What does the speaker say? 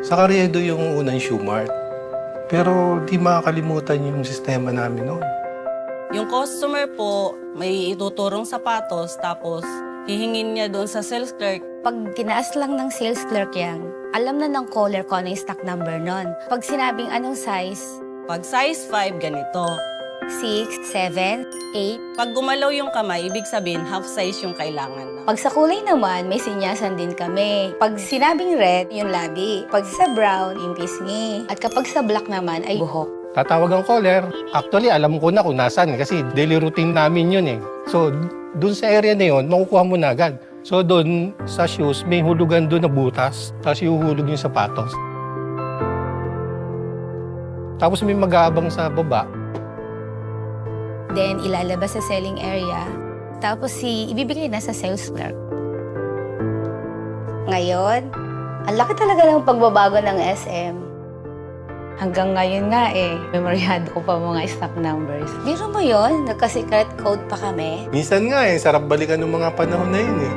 Sa Carriedo yung unang Shoe Mart. Pero di makakalimutan yung sistema namin noon. Yung customer po, may ituturong sapatos, tapos hihingin niya doon sa sales clerk. Pag tinaas lang ng sales clerk yan, alam na ng caller ko ano yung stock number nun. Pag sinabing anong size, Pag size 5, ganito. 6, 7, 8. Pag gumalaw yung kamay, ibig sabihin half size yung kailangan na. Pag sa kulay naman, may sinyasan din kami. Pag sinabing red, yung labi. Pag sa brown, yung pisngi. At kapag sa black naman, ay buhok. Tatawag ang caller. Actually, alam ko na kung nasaan kasi daily routine namin yun eh. So, dun sa area na yun, makukuha mo na agad. So, dun sa shoes, may hulugan dun na butas. Tapos ihuhulog yung sapatos. Tapos may mag-aabang sa baba. Then, ilalabas sa selling area. Tapos, ibibigay na sa sales clerk. Ngayon, ang laki talaga ng pagbabago ng SM. Hanggang ngayon nga memoryado ko pa mga stock numbers. Biro mo yun, nagka-secret code pa kami. Minsan nga sarap balikan ng mga panahon na yun eh.